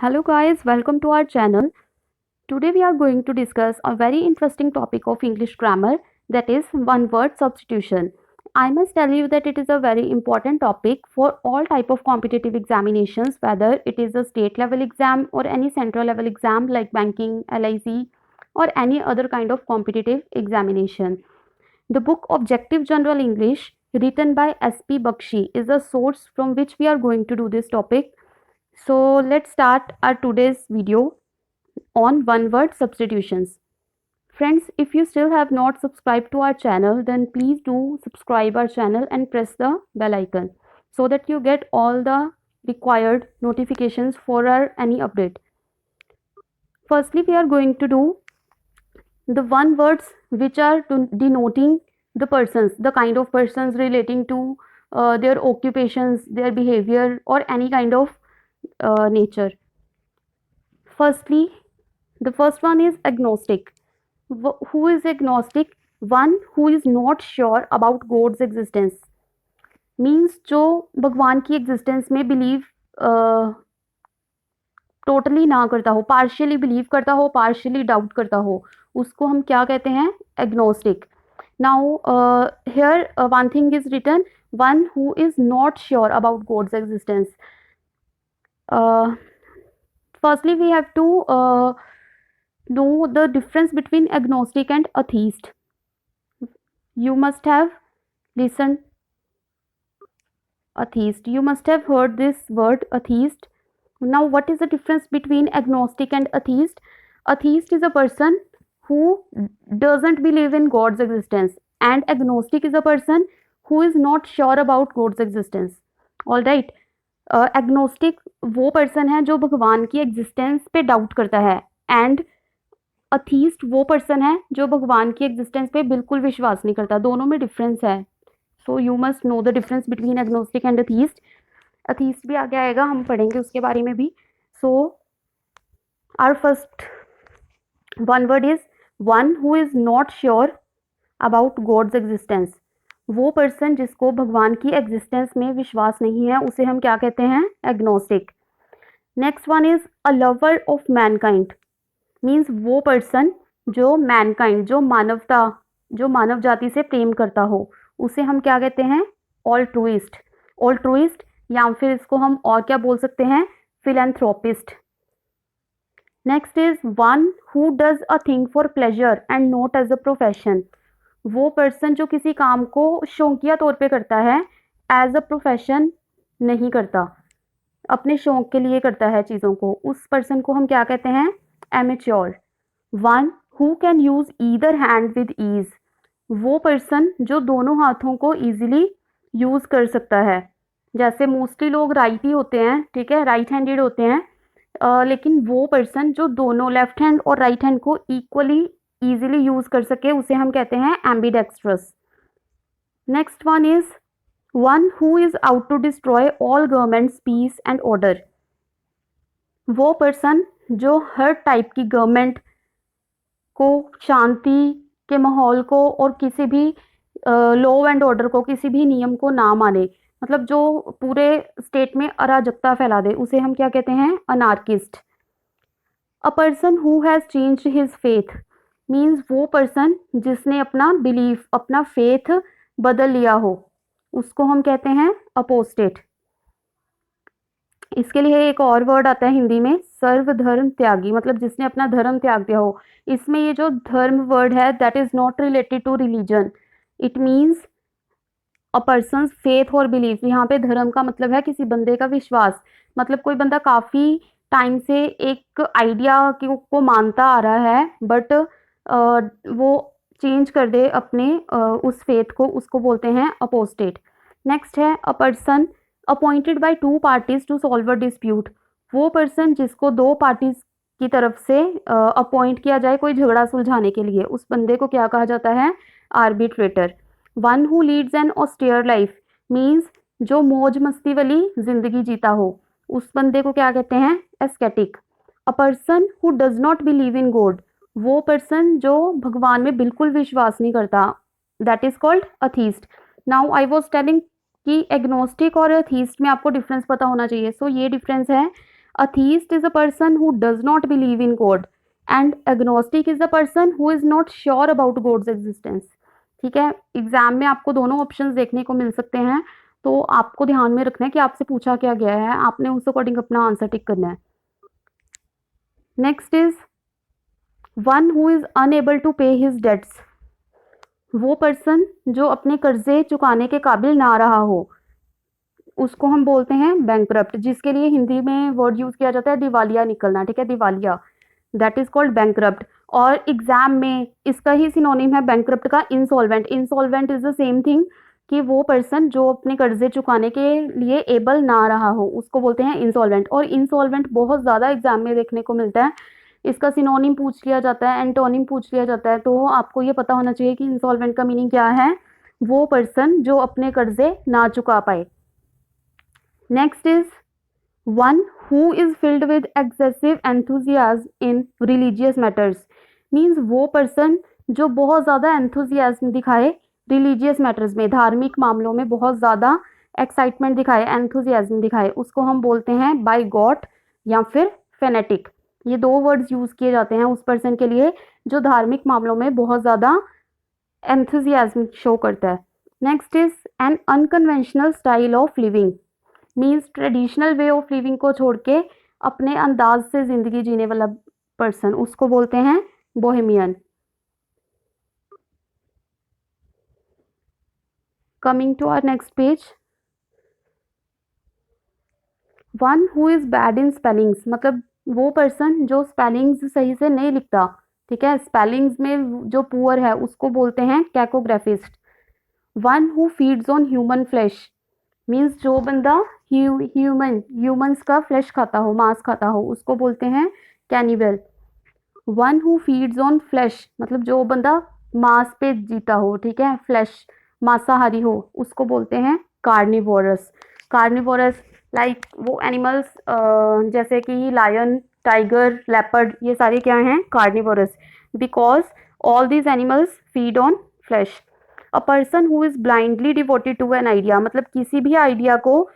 Hello guys, welcome to our channel. Today we are going to discuss a very interesting topic of English grammar, that is one word substitution. I must tell you that it is a very important topic for all type of competitive examinations, whether it is a state level exam or any central level exam like banking, LIC or any other kind of competitive examination. The book Objective General English written by S.P. Bakshi is a source from which we are going to do this topic. So let's start our today's video on one word substitutions. Friends, if you still have not subscribed to our channel, then please do subscribe our channel and press the bell icon so that you get all the required notifications for our any update. Firstly, we are going to do the one words which are denoting the persons, the kind of persons relating to their occupations, their behavior or any kind of nature. Firstly, the first one is agnostic. Who is agnostic? One who is not sure about God's existence. Means जो भगवान की existence में believe totally ना करता हो, partially believe करता हो, partially doubt करता हो, उसको हम क्या कहते हैं? Agnostic. Now here one thing is written, one who is not sure about God's existence. Firstly, we have to know the difference between agnostic and atheist. You must have listened atheist. You must have heard this word atheist. Now, what is the difference between agnostic and atheist? Atheist is a person who doesn't believe in God's existence, and agnostic is a person who is not sure about God's existence. All right. Agnostic वो person है जो भगवान की existence पे doubt करता है, and atheist वो person है जो भगवान की एग्जिस्टेंस पे बिल्कुल विश्वास नहीं करता. दोनों में डिफरेंस है. So you must know the difference between agnostic and atheist. Atheist भी आगे आएगा, हम पढ़ेंगे उसके बारे में भी. So our first one word is one who is not sure about God's existence. वो पर्सन जिसको भगवान की एग्जिस्टेंस में विश्वास नहीं है, उसे हम क्या कहते हैं? Agnostic. Next one is a lover of Mankind. Means वो पर्सन जो मैनकाइंड, जो मानवता, जो मानव जाति से प्रेम करता हो, उसे हम क्या कहते हैं? ऑल्ट्रुइस्ट. ऑल्ट्रुइस्ट, या फिर इसको हम और क्या बोल सकते हैं? Philanthropist. Next is one who does a thing for pleasure and not as a profession. वो पर्सन जो किसी काम को शौकिया तौर पे करता है, एज अ प्रोफेशन नहीं करता, अपने शौक के लिए करता है चीज़ों को, उस पर्सन को हम क्या कहते हैं? Amateur. One who can use either hand with ease. वो पर्सन जो दोनों हाथों को ईजिली यूज कर सकता है. जैसे मोस्टली लोग राइट ही होते हैं, ठीक है, राइट हैंडेड होते हैं, लेकिन वो पर्सन जो दोनों लेफ्ट हैंड और राइट हैंड को इक्वली ईजिली यूज कर सके, उसे हम कहते हैं ambidextrous. Next one is one who is out to destroy all governments peace and order. वो पर्सन जो हर टाइप की गवर्नमेंट को, शांति के माहौल को और किसी भी लॉ एंड ऑर्डर को, किसी भी नियम को ना माने, मतलब जो पूरे स्टेट में अराजकता फैला दे, उसे हम क्या कहते हैं? Anarchist. A person who has changed his faith. Means वो पर्सन जिसने अपना बिलीफ, अपना फेथ बदल लिया हो, उसको हम कहते हैं अपोस्टेट. इसके लिए एक और वर्ड आता है हिंदी में, सर्वधर्म त्यागी, मतलब जिसने अपना धर्म त्याग दिया हो. इसमें ये जो धर्म वर्ड है, that is not related to religion. It means a person faith और बिलीफ. यहाँ पे धर्म का मतलब है किसी बंदे का विश्वास. मतलब कोई बंदा काफ़ी टाइम से एक आइडिया को मानता आ रहा है, बट वो चेंज कर दे अपने उस फेथ को, उसको बोलते हैं अपोस्टेट. नेक्स्ट है a person appointed by two parties to solve a dispute. वो पर्सन जिसको दो पार्टीज की तरफ से अपॉइंट किया जाए कोई झगड़ा सुलझाने के लिए, उस बंदे को क्या कहा जाता है? Arbitrator. One who leads an austere life. Means जो मौज मस्ती वाली जिंदगी जीता हो, उस बंदे को क्या कहते हैं? Ascetic. A person who does not believe in god. वो पर्सन जो भगवान में बिल्कुल विश्वास नहीं करता, that is called atheist. Now I was telling कि एग्नोस्टिक और अथीस्ट में आपको डिफरेंस पता होना चाहिए. सो ये डिफरेंस है. Atheist is a person who does not believe in God and agnostic is a person who is not sure about God's existence. ठीक है, एग्जाम में आपको दोनों ऑप्शंस देखने को मिल सकते हैं, तो आपको ध्यान में रखना है कि आपसे पूछा क्या गया है, आपने उस अकॉर्डिंग अपना आंसर टिक करना है. Next is one who is unable to pay his debts. वो पर्सन जो अपने कर्जे चुकाने के काबिल ना रहा हो, उसको हम बोलते हैं बैंकरप्ट, जिसके लिए हिंदी में वर्ड यूज किया जाता है दिवालिया निकलना. ठीक है, दिवालिया, दैट इज कॉल्ड बैंकरप्ट. और एग्जाम में इसका ही सिनोनिम है बैंकरप्ट का insolvent. Insolvent is the same thing कि वो पर्सन जो अपने कर्जे चुकाने के लिए एबल ना रहा हो, उसको बोलते हैं इंसॉल्वेंट. और इंसॉल्वेंट बहुत ज़्यादा एग्जाम में देखने को मिलता है. इसका सिनोनिम पूछ लिया जाता है, एंटोनिम पूछ लिया जाता है, तो आपको ये पता होना चाहिए कि इंसॉल्वेंट का मीनिंग क्या है. वो पर्सन जो अपने कर्जे ना चुका पाए. Next is one who is filled with excessive enthusiasm in religious matters. Means वो पर्सन जो बहुत ज़्यादा enthusiasm दिखाए रिलीजियस मैटर्स में, धार्मिक मामलों में बहुत ज़्यादा एक्साइटमेंट दिखाए, enthusiasm दिखाए, उसको हम बोलते हैं बाइगॉट या फिर फेनेटिक. ये दो वर्ड्स यूज़ किए जाते हैं उस पर्सन के लिए जो धार्मिक मामलों में बहुत ज़्यादा enthusiasm शो करता है. Next is an unconventional style of living. Means traditional way of living को छोड़ के अपने अंदाज से जिंदगी जीने वाला पर्सन, उसको बोलते हैं bohemian. Coming to our next page, one who is bad in spellings. मतलब वो पर्सन जो स्पेलिंग्स सही से नहीं लिखता. ठीक है, स्पेलिंग्स में जो पुअर है उसको बोलते हैं cacographist. One who feeds on human flesh. Means जो बंदा ह्यूमंस का फ्लैश खाता हो, मांस खाता हो, उसको बोलते हैं cannibal. One who feeds on flash मतलब जो बंदा मांस पे जीता हो. ठीक है, फ्लैश, मांसाहारी हो, उसको बोलते हैं कार्निवोरस. कार्निवोरस लाइक वो एनिमल्स जैसे कि लायन, टाइगर, लेपर्ड, ये सारे क्या हैं, carnivorous, because all these animals feed on flesh. A person who is blindly devoted to an idea. मतलब किसी भी आइडिया को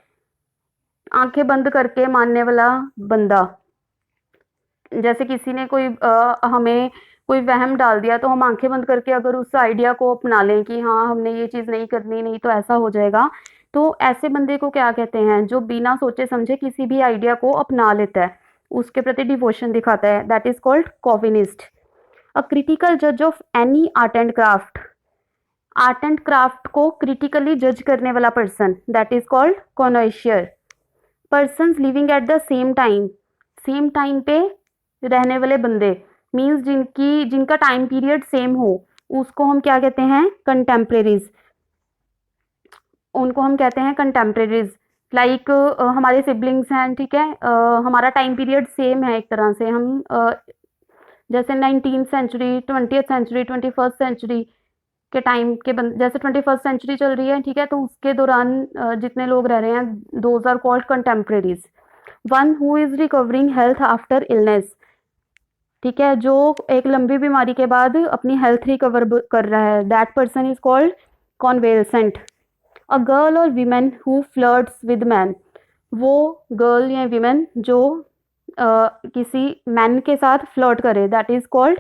आंखें बंद करके मानने वाला बंदा. जैसे किसी ने कोई हमें कोई वहम डाल दिया तो हम आंखें बंद करके अगर उस आइडिया को अपना लें कि हाँ हमने ये चीज़ नहीं करनी, नहीं तो ऐसा हो जाएगा, तो ऐसे बंदे को क्या कहते हैं, जो बिना सोचे समझे किसी भी आइडिया को अपना लेता है, उसके प्रति डिवोशन दिखाता है. That is called chauvinist. A critical जज of any art and craft. Art and craft को क्रिटिकली जज करने वाला person, that is called connoisseur. Persons living at the same time पे रहने वाले बंदे, मीन्स जिनका टाइम पीरियड सेम हो, उसको हम क्या कहते हैं, कंटेम्प्रेरीज. उनको हम कहते हैं कंटेम्प्रेरीज. लाइक हमारे सिबलिंग्स हैं. ठीक है, हमारा टाइम पीरियड सेम है एक तरह से. हम जैसे 19th century, 20th century, 21st century के टाइम के जैसे 21st सेंचुरी चल रही है. ठीक है, तो उसके दौरान जितने लोग रह रहे हैं, those are called contemporaries. One who is recovering health after illness. ठीक है, जो एक लंबी बीमारी के बाद अपनी हेल्थ रिकवर कर रहा है, that person is called convalescent. A girl और women who flirts with man. वो गर्ल या वीमेन जो किसी मैन के साथ फ्लर्ट करे, that is called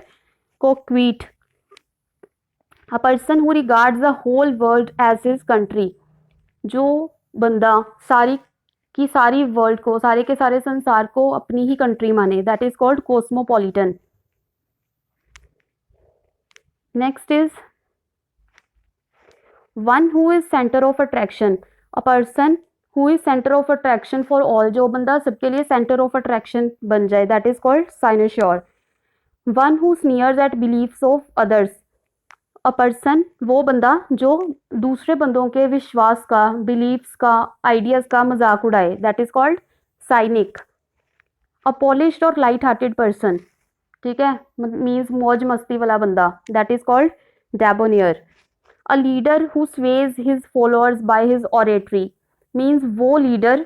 coquette. A person who regards the whole world as his country. जो बंदा सारी की सारी वर्ल्ड को, सारे के सारे संसार को अपनी ही कंट्री माने, that is called cosmopolitan. Next is one who is centre of attraction. A person who is centre of attraction for all. जो बंदा सबके लिए सेंटर ऑफ अट्रैक्शन बन जाए, that is called cynosure. One who sneers at beliefs of others. A person वो बंदा जो दूसरे बंदों के विश्वास का, बिलीफ्स का, आइडियाज का मजाक उड़ाए, that is called cynic. A polished और लाइट हार्टेड पर्सन. ठीक है, मीन्स मौज मस्ती वाला बंदा, that is called debonair. A leader who sways his followers by his oratory. Means वो लीडर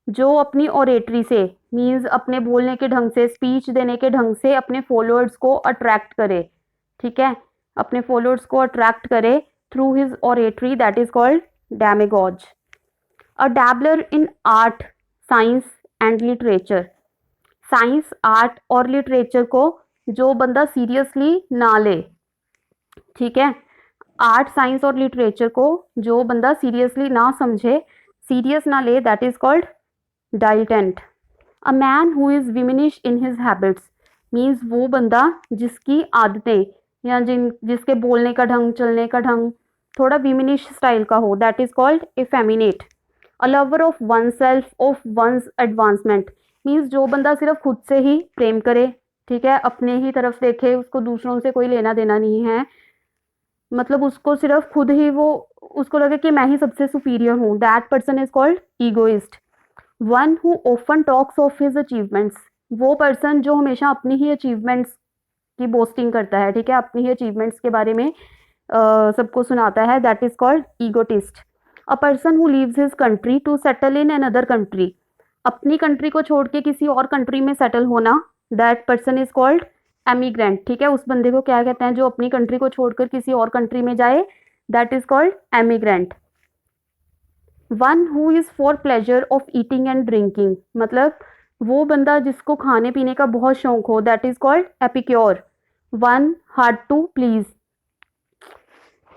जो अपनी ऑरेटरी से, मीन्स अपने बोलने के ढंग से, स्पीच देने के ढंग से अपने फॉलोअर्स को अट्रैक्ट करे. ठीक है, अपने फॉलोअर्स को अट्रैक्ट करे through his oratory, that is called demagogue. A dabbler in art, science and literature. Science, art और लिटरेचर को जो बंदा सीरियसली ना ले, ठीक है, आर्ट, साइंस और लिटरेचर को जो बंदा सीरियसली ना समझे, सीरियस ना ले, that is called dilettante. A man who is womanish in his habits means वो बंदा जिसकी आदतें या जिसके बोलने का ढंग, चलने का ढंग थोड़ा विमिनिश स्टाइल का हो, that is called effeminate. A lover of one self, of once advancement means जो बंदा सिर्फ खुद से ही प्रेम करे, ठीक है, अपने ही तरफ देखे, उसको दूसरों से कोई लेना देना नहीं है, मतलब उसको सिर्फ खुद ही वो, उसको लगे कि मैं ही सबसे सुपीरियर हूँ, that person is called egoist. One who often talks of his achievements, वो पर्सन जो हमेशा अपनी ही अचीवमेंट्स की बोस्टिंग करता है, ठीक है, अपनी ही अचीवमेंट्स के बारे में सबको सुनाता है, that is called egotist. A person who leaves his country to settle in another country, अपनी कंट्री को छोड़ के किसी और कंट्री में सेटल होना, that person is called emigrant, ठीक है, उस बंदे को क्या कहते हैं जो अपनी कंट्री को छोड़कर किसी और कंट्री में जाए, that is called emigrant. One who is for pleasure of eating and drinking, मतलब वो बंदा जिसको खाने पीने का बहुत शौक हो, that is called epicure. One hard to please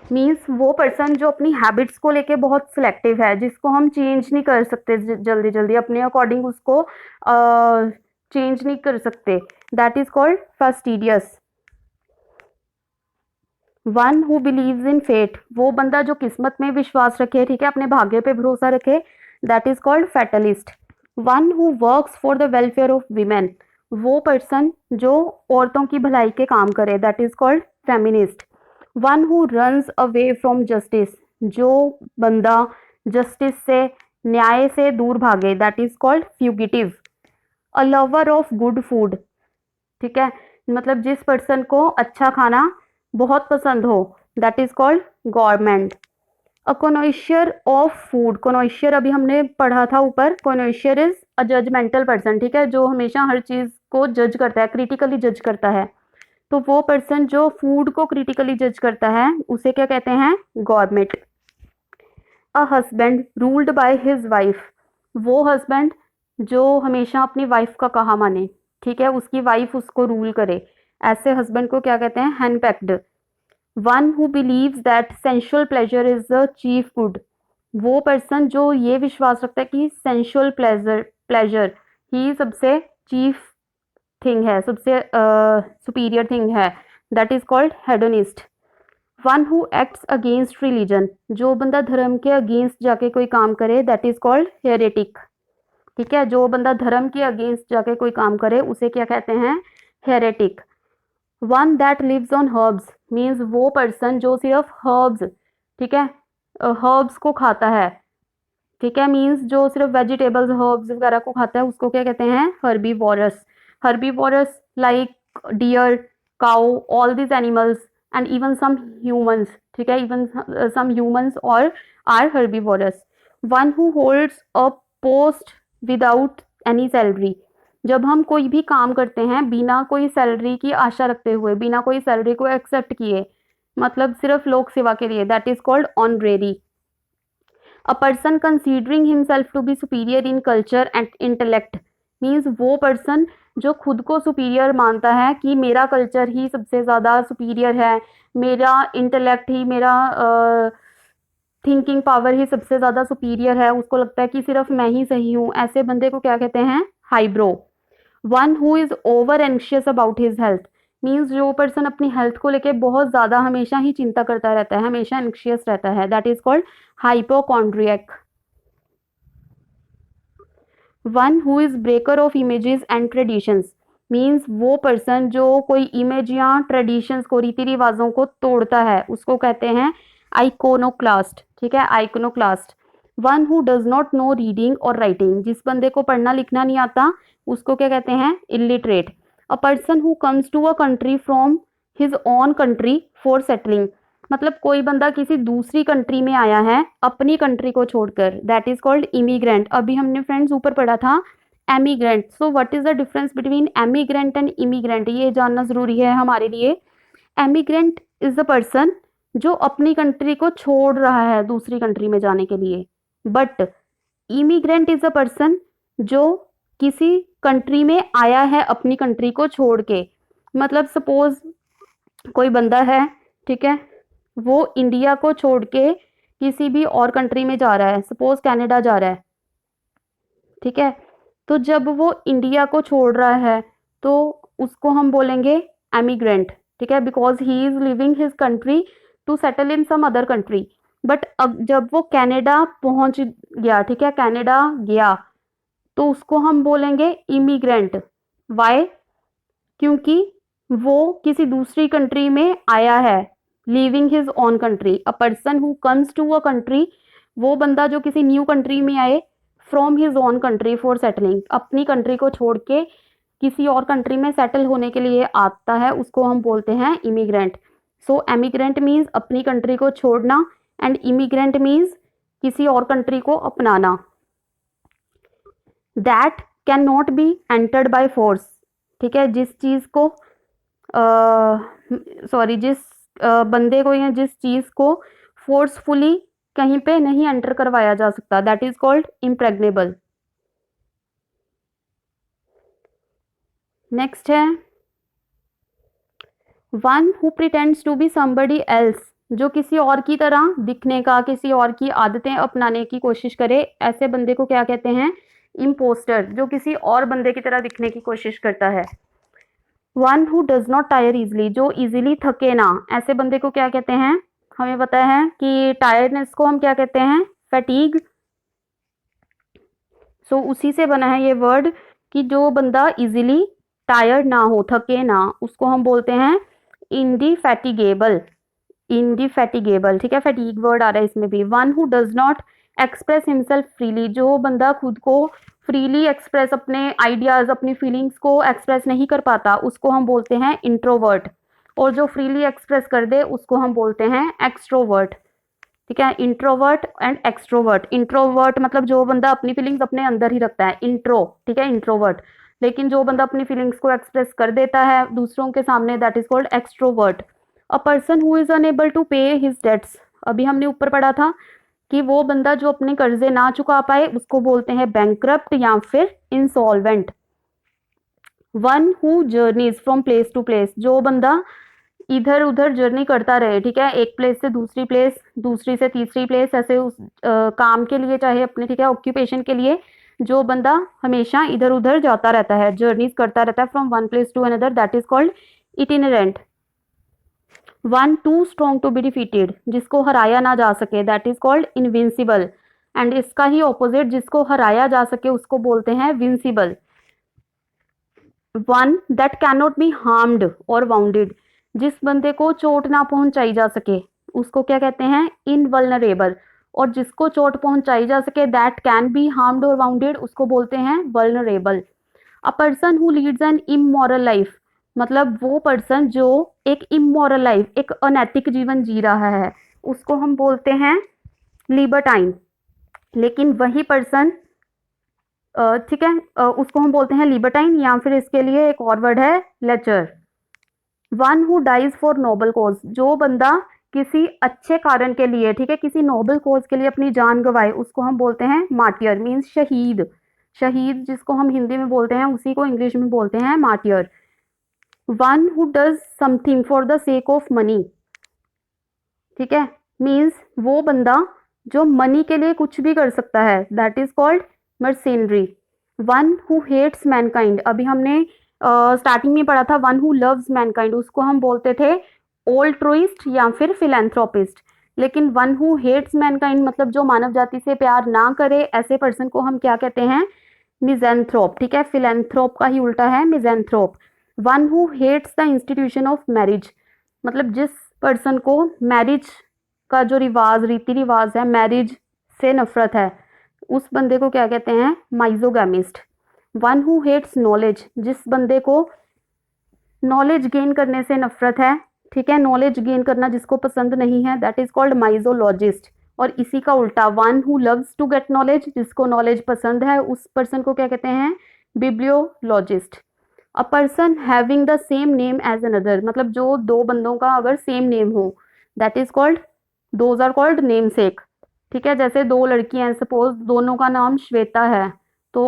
means वो पर्सन जो अपनी हैबिट्स को लेके बहुत सिलेक्टिव है, जिसको हम चेंज नहीं कर सकते जल्दी जल्दी, अपने अकॉर्डिंग उसको चेंज नहीं कर सकते, that is called fastidious. One who believes in fate, वो बंदा जो किस्मत में विश्वास रखे, ठीक है, अपने भाग्य पे भरोसा रखे, that is called fatalist. One who works for the welfare of women, वो पर्सन जो औरतों की भलाई के काम करे, that is called feminist. One who runs away from justice, जो बंदा जस्टिस से, न्याय से दूर भागे, that is called fugitive. A lover of good food, ठीक है, मतलब जिस पर्सन को अच्छा खाना बहुत पसंद हो, that is called gourmand. A connoisseur of food, connoisseur अभी हमने पढ़ा था ऊपर, connoisseur is a judgemental person, ठीक है, जो हमेशा हर चीज को जज करता है, क्रिटिकली जज करता है, तो वो पर्सन जो फूड को क्रिटिकली जज करता है उसे क्या कहते हैं, government. A husband ruled by his wife, वो हस्बैंड जो हमेशा अपनी वाइफ का कहा माने, ठीक है, उसकी वाइफ उसको रूल करे, ऐसे हस्बैंड को क्या कहते हैं, henpecked. One who believes that sensual pleasure is the chief good, वो पर्सन जो ये विश्वास रखता है कि सेंशुअल प्लेजर प्लेजर ही सबसे चीफ थिंग है, सबसे सुपीरियर थिंग है, that is called hedonist. One who acts against religion, जो बंदा धर्म के अगेंस्ट जाके कोई काम करे, दैट इज कॉल्ड हेरेटिक, ठीक है, जो बंदा धर्म के अगेंस्ट जाके कोई काम करे उसे क्या कहते हैं, heretic. One that lives on herbs means वो पर्सन जो सिर्फ हर्ब्स, ठीक है, हर्ब्स को खाता है, ठीक है, मीन्स जो सिर्फ वेजिटेबल्स, हर्ब्स वगैरह को खाता है, उसको क्या कहते हैं, herbivorous. Herbivorous like deer, cow, all this animals and even some humans, ठीक है, इवन सम ह्यूमंस और are herbivorous. One who holds a post without any salary, जब हम कोई भी काम करते हैं बिना कोई सैलरी की आशा रखते हुए, बिना कोई सैलरी को एक्सेप्ट किए, मतलब सिर्फ लोक सेवा के लिए, that is called honorary. A person considering himself to be superior in culture and intellect means वो पर्सन जो खुद को सुपीरियर मानता है कि मेरा कल्चर ही सबसे ज़्यादा सुपीरियर है, मेरा इंटेलेक्ट ही, मेरा थिंकिंग पावर ही सबसे ज़्यादा सुपीरियर है, उसको लगता है कि सिर्फ मैं ही सही हूँ, ऐसे बंदे को क्या कहते हैं, eyebrow. One who is over anxious about his health means जो पर्सन अपनी हेल्थ को लेके बहुत ज़्यादा हमेशा ही चिंता करता रहता है, हमेशा एंशियस रहता है, that is called hypochondriac. One who is breaker of images and traditions means वो पर्सन जो कोई इमेज या ट्रेडिशंस को, रीति रिवाजों को तोड़ता है, उसको कहते हैं आइकोनोक्लास्ट, ठीक है, iconoclast. One who does not know reading और राइटिंग, जिस बंदे को पढ़ना लिखना नहीं आता उसको क्या कहते हैं, illiterate. A person who comes to a country from his own country for settling, मतलब कोई बंदा किसी दूसरी कंट्री में आया है अपनी कंट्री को छोड़कर, दैट इज कॉल्ड इमिग्रेंट। अभी हमने फ्रेंड्स ऊपर पढ़ा था emigrant, so what is the difference between emigrant and immigrant, ये जानना जरूरी है हमारे लिए। एमिग्रेंट इज द पर्सन जो अपनी कंट्री को छोड़ रहा है दूसरी कंट्री में जाने के लिए, but immigrant is a person जो किसी कंट्री में आया है अपनी कंट्री को छोड़ के, मतलब सपोज कोई बंदा है, ठीक है, वो इंडिया को छोड़ के किसी भी और कंट्री में जा रहा है, सपोज कनाडा जा रहा है, ठीक है, तो जब वो इंडिया को छोड़ रहा है तो उसको हम बोलेंगे एमिग्रेंट, ठीक है, because he is living his country to settle in some other country. But अब जब वो कनाडा पहुंच गया, ठीक है, कनाडा गया, तो उसको हम बोलेंगे इमिग्रेंट। वाई? क्योंकि वो किसी दूसरी कंट्री में आया है, living his own country. A person who comes to a country, वो बंदा जो किसी न्यू कंट्री में आए from his own country for settling, अपनी कंट्री को छोड़ के किसी और कंट्री में सेटल होने के लिए आता है, उसको हम बोलते हैं इमिग्रेंट। सो एमिग्रेंट मीन्स अपनी कंट्री को छोड़ना एंड इमिग्रेंट मीन्स किसी और कंट्री को अपनाना। That can not be entered by force, ठीक है, जिस चीज़ को सॉरी जिस बंदे को या जिस चीज़ को फोर्सफुली कहीं पे नहीं एंटर करवाया जा सकता, that is called impregnable. Next है one who pretends to be somebody else, जो किसी और की तरह दिखने का, किसी और की आदतें अपनाने की कोशिश करे, ऐसे बंदे को क्या कहते हैं? इम्पोस्टर, जो किसी और बंदे की तरह दिखने की कोशिश करता है। One who does not tyre easily, जो इजीली थके ना, ऐसे बंदे को क्या कहते हैं? हमें पता है कि टायर्डनेस को हम क्या कहते हैं? फैटीग। सो उसी से बना है ये वर्ड कि जो बंदा इजीली टायर्ड ना हो, थके ना, उसको हम बोलते हैं इंडिफैटिगेबल। इंडिफैटिगेबल, ठीक है, फैटीग वर्ड आ रहा है इसमें भी। One who does not express himself freely, जो बंदा खुद को फ्रीली एक्सप्रेस, अपने आइडियाज, अपनी फीलिंग्स को एक्सप्रेस नहीं कर पाता, उसको हम बोलते हैं इंट्रोवर्ट। और जो फ्रीली एक्सप्रेस कर दे उसको हम बोलते हैं एक्सट्रोवर्ट, ठीक है। Introvert and extrovert. इंट्रोवर्ट मतलब जो बंदा अपनी फीलिंग्स अपने अंदर ही रखता है, इंट्रो, ठीक है, इंट्रोवर्ट। लेकिन जो बंदा अपनी फीलिंग्स को एक्सप्रेस कर देता है दूसरों के सामने, that is called extrovert. A person who is unable to pay his debts, अभी हमने ऊपर पढ़ा था कि वो बंदा जो अपने कर्जे ना चुका पाए उसको बोलते हैं बैंकरप्ट या फिर insolvent. One who journeys from place to place, जो बंदा इधर उधर जर्नी करता रहे, ठीक है, एक प्लेस से दूसरी प्लेस, दूसरी से तीसरी प्लेस, ऐसे उस काम के लिए, चाहे अपने, ठीक है, ऑक्यूपेशन के लिए, जो बंदा हमेशा इधर उधर जाता रहता है, जर्नीज करता रहता है from one place to another, that is called itinerant. One too strong to be defeated, जिसको हराया ना जा सके, that is called invincible. And इसका ही ऑपोजिट, जिसको हराया जा सके, उसको बोलते हैं invincible. One that can not be harmed और वाउंडेड, जिस बंदे को चोट ना पहुंचाई जा सके उसको क्या कहते हैं? इनवल्नरेबल। और जिसको चोट पहुंचाई जा सके, दैट कैन बी हार्म्ड और वाउंडेड, उसको बोलते हैं vulnerable. A person who leads an immoral life, मतलब वो पर्सन जो एक इमोरल लाइफ, एक अनैतिक जीवन जी रहा है, उसको हम बोलते हैं लिबर्टाइन। लेकिन वही पर्सन, ठीक है, उसको हम बोलते हैं लिबर्टाइन, या फिर इसके लिए एक और वर्ड है lecher. One who dies for noble cause, जो बंदा किसी अच्छे कारण के लिए, ठीक है, किसी नोबल कॉज के लिए अपनी जान गंवाए, उसको हम बोलते हैं मार्टियर, मीन्स शहीद। शहीद जिसको हम हिंदी में बोलते हैं उसी को इंग्लिश में बोलते हैं martyr. One who does something for the sake of money, ठीक है, मीन्स वो बंदा जो मनी के लिए कुछ भी कर सकता है, that is called mercenary. One who hates mankind, अभी हमने स्टार्टिंग में पढ़ा था वन हु लव्स मैनकाइंड, उसको हम बोलते थे ओल्ट्रुइस्ट या फिर फिलेंथ्रोपिस्ट। लेकिन वन हु हेट्स मैनकाइंड मतलब जो मानव जाति से प्यार ना करे, ऐसे पर्सन को हम क्या कहते हैं? मिज़ेंथ्रोप, ठीक है, फिलेंथ्रोप का ही उल्टा है misanthrope. One who hates the institution of marriage, मतलब जिस पर्सन को मैरिज का जो रिवाज, रीति रिवाज है, मैरिज से नफरत है, उस बंदे को क्या कहते हैं? माइजोगैमिस्ट। वन हु हेट्स नॉलेज, जिस बंदे को नॉलेज गेन करने से नफरत है, ठीक है, नॉलेज गेन करना जिसको पसंद नहीं है, दैट इज कॉल्ड माइजोलॉजिस्ट। और इसी का उल्टा one who loves to get knowledge, जिसको नॉलेज पसंद है, उस पर्सन को क्या कहते हैं? Bibliologist. A person having the same name as another, मतलब जो दो बंदों का अगर सेम नेम हो, that is called, those are called namesake, ठीक है। जैसे दो लड़कियां हैं, सपोज दोनों का नाम श्वेता है, तो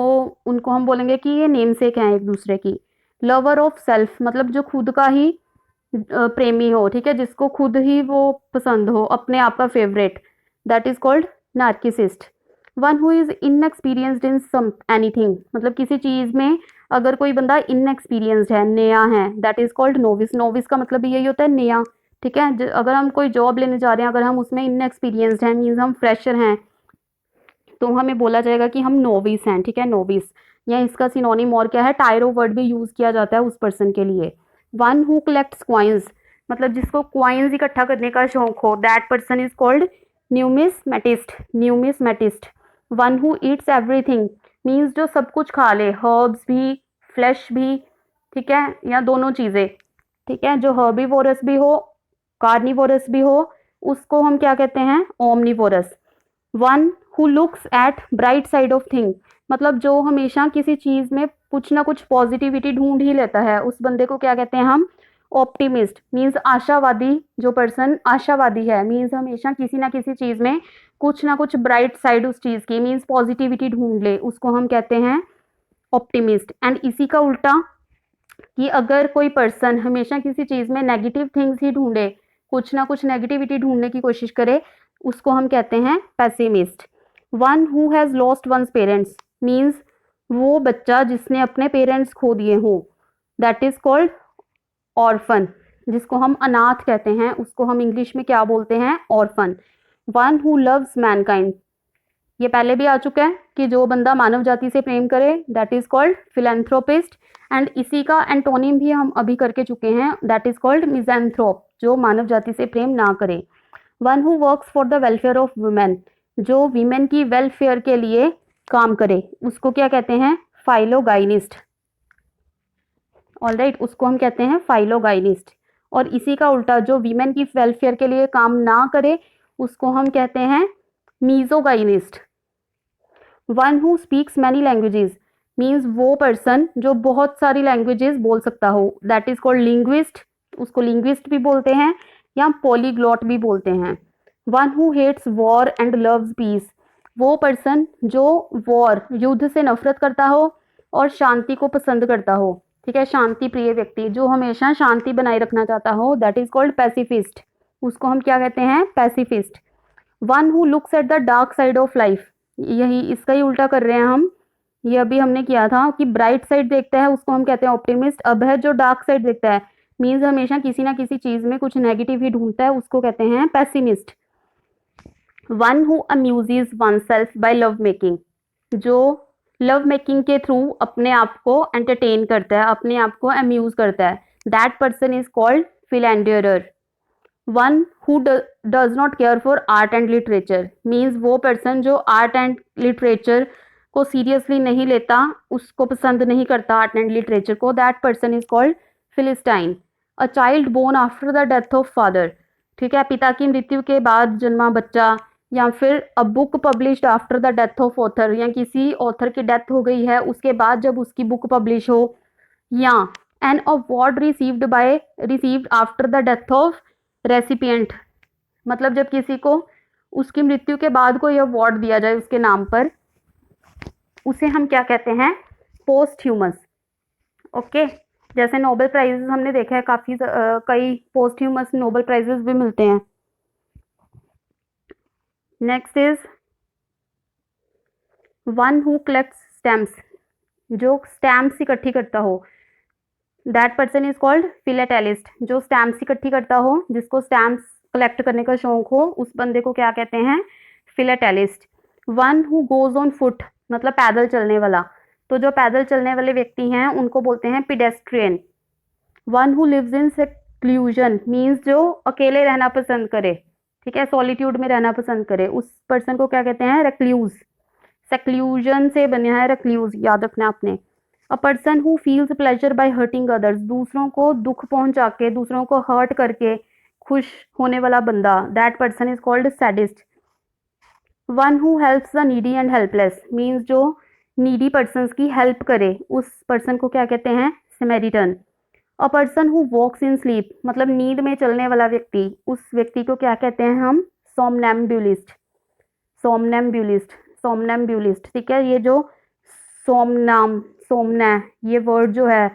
उनको हम बोलेंगे कि ये नेम सेक हैं एक दूसरे की। लवर ऑफ सेल्फ मतलब जो खुद का ही प्रेमी हो, ठीक है, जिसको खुद ही वो पसंद हो, अपने आप का favourite, that is called narcissist. One who is inexperienced in some anything मतलब किसी चीज में अगर कोई बंदा इनएक्सपीरियंस्ड है, नया है, that is called novice. Novice का मतलब यही होता है नया, ठीक है। अगर हम कोई जॉब लेने जा रहे हैं, अगर हम उसमें इनएक्सपीरियंस्ड हैं, मीन्स हम फ्रेशर हैं, तो हमें बोला जाएगा कि हम नोविस हैं, ठीक है, नोविस। या इसका सिनोनिम और क्या है, टायरो वर्ड भी यूज किया जाता है उस पर्सन के लिए। वन हु कलेक्ट्स क्वाइंस मतलब जिसको क्वाइंस इकट्ठा करने का शौक हो, that person is called numismatist. Numismatist. One who eats everything means जो सब कुछ खा ले, हर्ब्स भी, फ्लैश भी, ठीक है, या दोनों चीजें, ठीक है, जो हर्बीवोरस भी हो, कार्निवोरस भी हो, उसको हम क्या कहते हैं, omnivorous. One who looks at bright side of thing मतलब जो हमेशा किसी चीज में कुछ ना कुछ पॉजिटिविटी ढूंढ ही लेता है, उस बंदे को क्या कहते हैं हम, ऑप्टिमिस्ट। मीन्स आशावादी, जो पर्सन आशावादी है, मीन्स हमेशा किसी ना किसी चीज में कुछ ना कुछ ब्राइट साइड उस चीज की, मीन्स पॉजिटिविटी ढूंढ ले, उसको हम कहते हैं ऑप्टिमिस्ट। एंड इसी का उल्टा कि अगर कोई पर्सन हमेशा किसी चीज में नेगेटिव थिंग्स ही ढूंढे, कुछ ना कुछ नेगेटिविटी ढूंढने की कोशिश करे, उसको हम कहते हैं pessimist. One who has lost one's parents means वो बच्चा जिसने अपने पेरेंट्स खो दिए हों, दैट इज कॉल्ड ऑर्फन। जिसको हम अनाथ कहते हैं उसको हम इंग्लिश में क्या बोलते हैं, orphan. One who loves Mankind ये पहले भी आ चुका है कि जो बंदा मानव जाति से प्रेम करे, that is called philanthropist. And इसी का एंटोनिम भी हम अभी करके चुके हैं, दैट इज कॉल्ड मिज़ैंथ्रोप, जो मानव जाति से प्रेम ना करे। One who works for the welfare of women जो वीमेन की वेलफेयर के लिए काम करे, उसको क्या कहते हैं, फाइलोगाइनिस्ट। ऑलराइट, उसको हम कहते हैं फाइलोगाइनिस्ट। और इसी का उल्टा जो वीमेन की वेलफेयर के लिए काम ना करे, उसको हम कहते हैं misogynist. One who speaks many languages means वो पर्सन जो बहुत सारी लैंग्वेजेस बोल सकता हो, दैट इज कॉल्ड लिंग्विस्ट। उसको लिंग्विस्ट भी बोलते हैं या पॉलीग्लॉट भी बोलते हैं। One who hates war and loves peace वो पर्सन जो वॉर युद्ध से नफरत करता हो और शांति को पसंद करता हो, ठीक है, शांति प्रिय व्यक्ति जो हमेशा शांति बनाए रखना चाहता हो, दैट इज कॉल्ड पैसिफिस्ट। उसको हम क्या कहते हैं, pacifist. One who looks at the dark side of life यही इसका ही उल्टा कर रहे हैं हम। ये अभी हमने किया था कि ब्राइट साइड देखता है उसको हम कहते हैं ऑप्टिमिस्ट। अब है जो डार्क साइड देखता है, मीन्स हमेशा किसी ना किसी चीज में कुछ नेगेटिव ही ढूंढता है, उसको कहते हैं pessimist. One who amuses oneself by love making जो लव मेकिंग के थ्रू अपने आप को एंटरटेन करता है, अपने आप को अम्यूज करता है, that person is called philanderer. One who does not care for art and literature means वो पर्सन जो आर्ट एंड लिटरेचर को सीरियसली नहीं लेता, उसको पसंद नहीं करता आर्ट एंड लिटरेचर को, that person is called philistine. A child born after the death of father, ठीक है, पिता की मृत्यु के बाद जन्मा बच्चा, या फिर a book published after the death of author या किसी ऑथर की डेथ हो गई है उसके बाद जब उसकी बुक पब्लिश हो, या an award received after the death of recipient मतलब जब किसी को उसकी मृत्यु के बाद कोई अवार्ड दिया जाए उसके नाम पर, उसे हम क्या कहते हैं, पोस्ट्ह्यूमस। ओके, जैसे नोबेल प्राइजेस हमने देखा है काफी कई पोस्ट्ह्यूमस नोबेल प्राइजेस भी मिलते हैं। Next is one who collects stamps जो स्टैम्प्स इकट्ठी करता हो, दैट पर्सन इज कॉल्ड फिलेटेलिस्ट। जो स्टैम्प्स इकट्ठी करता हो, जिसको स्टैम्प्स कलेक्ट करने का शौक हो, उस बंदे को क्या कहते हैं, philatelist. One who goes on foot मतलब पैदल चलने वाला, तो जो पैदल चलने वाले व्यक्ति हैं उनको बोलते हैं pedestrian. One who lives in seclusion means जो अकेले रहना पसंद करे, ठीक है, सॉलिट्यूड में रहना पसंद करे, उस पर्सन को क्या कहते हैं, रेक्ल्यूज। सेक्लूजन से बना है रेक्ल्यूज, याद रखना आपने। A person who feels pleasure by hurting others दूसरों को दुख पहुंचा के, दूसरों को हर्ट करके खुश होने वाला बंदा, that person is called sadist. One who helps the needy and helpless means जो नीडी पर्सन की हेल्प करे, उस पर्सन को क्या कहते हैं, Samaritan. A person who walks in sleep मतलब नींद में चलने वाला व्यक्ति, उस व्यक्ति को क्या कहते हैं हम, सोमनैम्बुलिस्ट। सोमनैम्बुलिस्ट, सोमनैम्बुलिस्ट, ठीक है, ये जो सोमनाम, सोमना, ये वर्ड जो है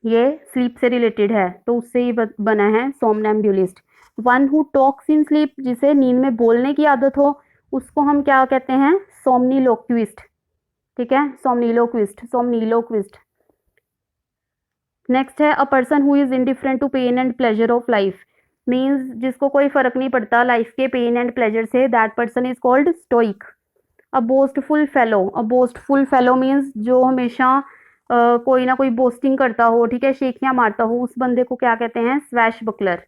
ये स्लीप से रिलेटेड है, तो उससे ही बना है somnambulist. One who talks in sleep, जिसे नींद में बोलने की आदत हो, उसको हम क्या कहते हैं? सोमनीलोक्विस्ट। ठीक है, सोमनीलोक्विस्ट, सोमनीलोक्विस्ट। नेक्स्ट है a person who is indifferent to pain and pleasure of life, means जिसको कोई फर्क नहीं पड़ता लाइफ के पेन एंड प्लेजर से, that person is called stoic. A boastful fellow, a boastful fellow means जो हमेशा कोई ना कोई बोस्टिंग करता हो, ठीक है, शेखियां मारता हो, उस बंदे को क्या कहते हैं? Swashbuckler.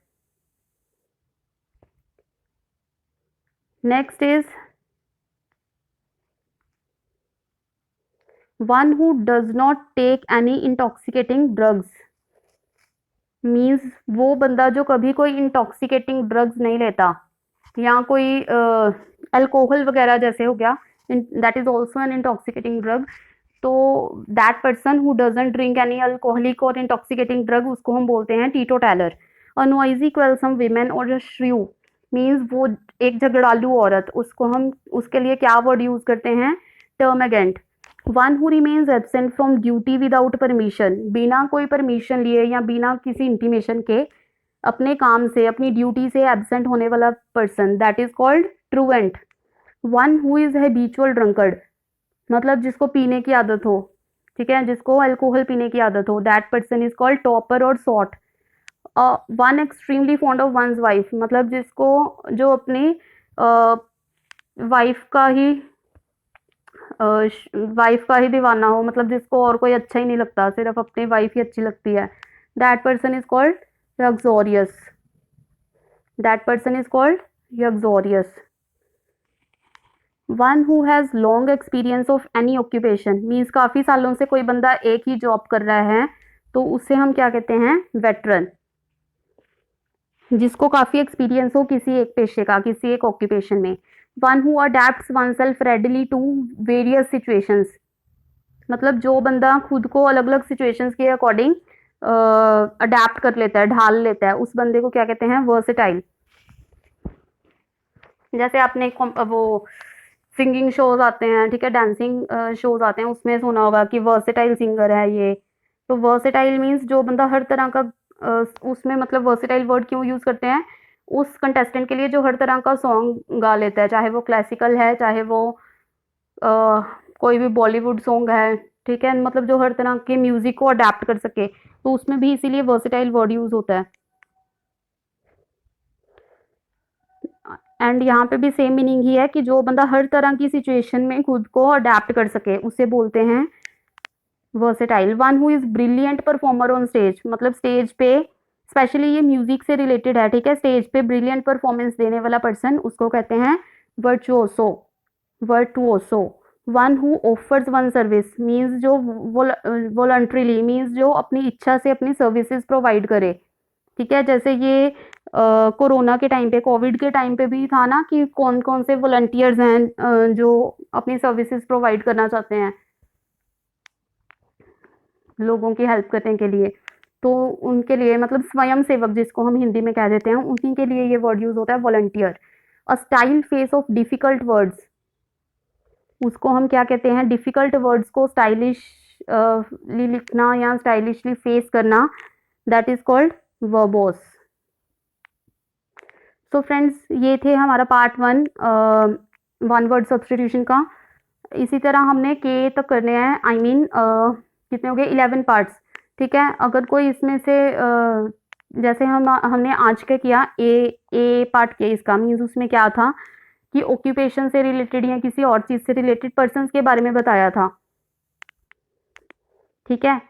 Next is one who does not take any intoxicating drugs, means वो बंदा जो कभी कोई इंटॉक्सिकेटिंग ड्रग्स नहीं लेता, या कोई अल्कोहल वगैरह जैसे हो गया, that is also an intoxicating drug. तो that person who doesn't drink any alcoholic और इंटॉक्सिकेटिंग ड्रग, उसको हम बोलते हैं टीटोटैलर। अ नॉइजी क्वेलसम विमेन और अ श्रीव, मीन्स वो एक झगड़ालू औरत, उसको हम उसके लिए क्या वर्ड यूज करते हैं? Termagant. One who remains absent from duty without permission, बिना कोई परमिशन लिए या बिना किसी इंटीमेशन के अपने काम से, अपनी ड्यूटी से एब्सेंट होने वाला person, that is called truant. One who is habitual drunkard, मतलब जिसको पीने की आदत हो, ठीक है, जिसको अल्कोहल पीने की आदत हो, that person is called toper और sot. One extremely fond of one's wife, मतलब जिसको जो अपनी वाइफ का ही वाइफ का ही दीवाना हो, मतलब जिसको और कोई अच्छा ही नहीं लगता, सिर्फ अपनी वाइफ ही अच्छी लगती है, that person is called luxurious. That person is called luxurious. One who has long experience of any occupation, means काफ़ी सालों से कोई बंदा एक ही जॉब कर रहा है, तो उसे हम क्या कहते हैं? वेटरन। जिसको काफ़ी एक्सपीरियंस हो किसी एक पेशे का, किसी एक ऑक्यूपेशन में। One who adapts oneself readily to various situations, मतलब जो बंदा खुद को अलग अलग सिचुएशंस के अकॉर्डिंग अडेप्ट कर लेता है, ढाल लेता है, उस बंदे को क्या कहते हैं? वर्सेटाइल। जैसे आपने वो सिंगिंग शोज आते हैं, ठीक है, डांसिंग शोज आते हैं, उसमें सुना होगा कि वर्सेटाइल सिंगर है ये। तो वर्सेटाइल मीन्स जो बंदा हर तरह का उसमें, मतलब वर्सेटाइल वर्ड क्यों यूज करते हैं? उस कंटेस्टेंट के लिए जो हर तरह का सॉन्ग गा लेता है, चाहे वो क्लासिकल है, चाहे वो कोई भी बॉलीवुड सॉन्ग है, ठीक है, मतलब जो हर तरह के म्यूजिक को अडेप्ट कर सके, तो उसमें भी इसीलिए वर्सेटाइल वर्ड यूज होता है। एंड यहाँ पे भी सेम मीनिंग ही है कि जो बंदा हर तरह की सिचुएशन में खुद को अडेप्ट कर सके, उसे बोलते हैं versatile. One who is brilliant performer on stage, मतलब स्टेज पे, स्पेशली ये म्यूजिक से रिलेटेड है, ठीक है, स्टेज पे ब्रिलियंट परफॉर्मेंस देने वाला पर्सन, उसको कहते हैं virtuoso. Virtuoso. One who offers one service, means जो वॉलंटरीली, मीन्स जो अपनी इच्छा से अपनी सर्विसेज प्रोवाइड करे, ठीक है, जैसे ये कोरोना के टाइम पे, कोविड के टाइम पे भी था ना कि कौन कौन से वॉलंटियर्स हैं जो अपनी सर्विसेज प्रोवाइड करना चाहते हैं लोगों की हेल्प करने के लिए, तो उनके लिए, मतलब स्वयं सेवक जिसको हम हिंदी में कह देते हैं, उन्हीं के लिए ये वर्ड यूज होता है volunteer. A style face of difficult words, उसको हम क्या कहते हैं? डिफिकल्ट वर्ड्स को स्टाइलिशली लिखना या स्टाइलिशली फेस करना, that is called verbose. So friends, ये थे हमारा पार्ट 1 वन वर्ड सब्सटीट्यूशन का। इसी तरह हमने के तक करने हैं, आई मीन कितने हो गए? 11 पार्ट्स, ठीक है। अगर कोई इसमें से जैसे हमने आज का किया ए पार्ट किया इसका, मीन्स उसमें क्या था कि ऑक्यूपेशन से रिलेटेड या किसी और चीज से रिलेटेड पर्सन्स के बारे में बताया था, ठीक है।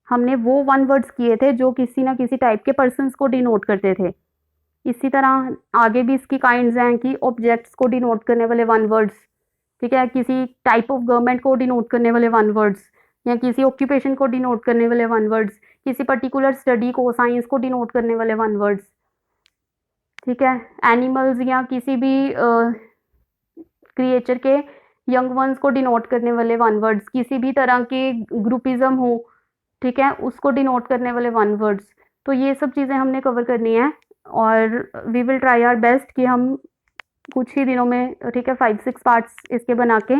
हमने वो वन वर्ड्स किए थे जो किसी ना किसी टाइप के पर्सन्स को डिनोट करते थे। इसी तरह आगे भी इसकी काइंड्स हैं कि ऑब्जेक्ट्स को डिनोट करने वाले वन वर्ड्स, ठीक है, किसी टाइप ऑफ गवर्नमेंट को डिनोट करने वाले वन वर्ड्स, या किसी ऑक्यूपेशन को डिनोट करने वाले वन वर्ड्स, किसी पर्टिकुलर स्टडी को, साइंस को डिनोट करने वाले वन वर्ड्स, ठीक है, एनिमल्स या किसी भी क्रिएचर के यंग वंस को डिनोट करने वाले वन वर्ड्स, किसी भी तरह के ग्रुपिज्म हो, ठीक है, उसको डिनोट करने वाले वन वर्ड्स। तो ये सब चीज़ें हमने कवर करनी है, और we will try our best कि हम कुछ ही दिनों में, ठीक है, 5-6 पार्ट्स इसके बना के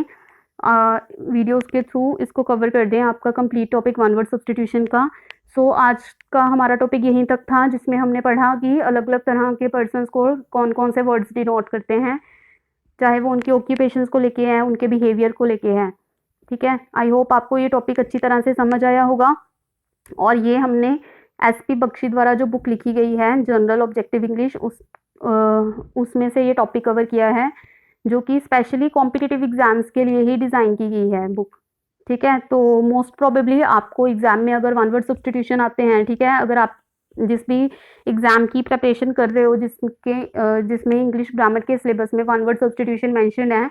वीडियोस के थ्रू इसको कवर कर दें, आपका complete topic one word substitution का। सो आज का हमारा टॉपिक यहीं तक था, जिसमें हमने पढ़ा कि अलग अलग तरह के पर्सन्स को कौन कौन से वर्ड्स डिनोट करते हैं, चाहे वो उनके ऑक्यूपेशंस को लेके हैं, उनके बिहेवियर को लेके हैं। ठीक है, आई होप आपको ये टॉपिक अच्छी तरह से समझ आया होगा। और ये हमने एसपी बख्शी द्वारा जो बुक लिखी गई है जनरल ऑब्जेक्टिव इंग्लिश, उसमें से ये टॉपिक कवर किया है, जो कि स्पेशली कॉम्पिटिटिव एग्जाम्स के लिए ही डिज़ाइन की गई है बुक। ठीक है, तो मोस्ट प्रोबेबली आपको एग्जाम में अगर वन वर्ड सब्स्टिट्यूशन आते हैं, ठीक है, अगर आप जिस भी एग्जाम की प्रिपरेशन कर रहे हो जिसमें इंग्लिश ग्रामर के सिलेबस में वन वर्ड सब्स्टिट्यूशन मेंशन है,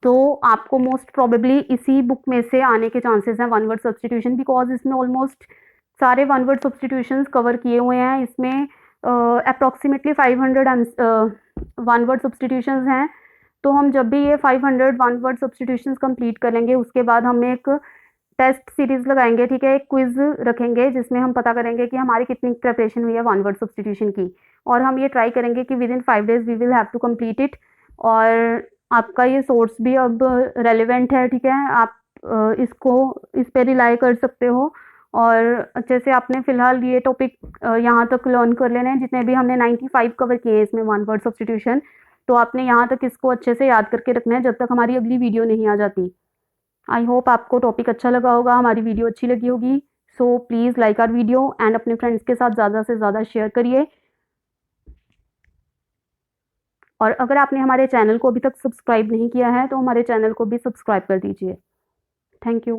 तो आपको मोस्ट प्रोबेबली इसी बुक में से आने के चांसेस हैं वन वर्ड सब्स्टिट्यूशन, बिकॉज इसमें ऑलमोस्ट सारे वन वर्ड सब्स्टिट्यूशंस कवर किए हुए हैं। इसमें अप्रॉक्सीमेटली 500 वन वर्ड सब्स्टिट्यूशंस हैं। तो हम जब भी ये 500 वन वर्ड सब्स्टिट्यूशंस कंप्लीट करेंगे, उसके बाद हम एक टेस्ट सीरीज लगाएंगे, ठीक है, एक क्विज रखेंगे जिसमें हम पता करेंगे कि हमारी कितनी प्रिपरेशन हुई है वन वर्ड सब्स्टिट्यूशन की, और हम ये ट्राई करेंगे कि within 5 days we will have to complete it. और आपका ये सोर्स भी अब रेलिवेंट है, ठीक है, आप इस पे रिलाई कर सकते हो। और अच्छे से आपने फिलहाल ये टॉपिक यहाँ तक लर्न कर लेना है, जितने भी हमने 95 कवर किए हैं इसमें वन वर्ड सब्स्टिट्यूशन, तो आपने यहाँ तक इसको अच्छे से याद करके रखना है जब तक हमारी अगली वीडियो नहीं आ जाती। आई होप आपको टॉपिक अच्छा लगा होगा, हमारी वीडियो अच्छी लगी होगी। So please like our video and अपने फ्रेंड्स के साथ ज़्यादा से ज़्यादा शेयर करिए। और अगर आपने हमारे चैनल को अभी तक सब्सक्राइब नहीं किया है, तो हमारे चैनल को भी सब्सक्राइब कर दीजिए। Thank you.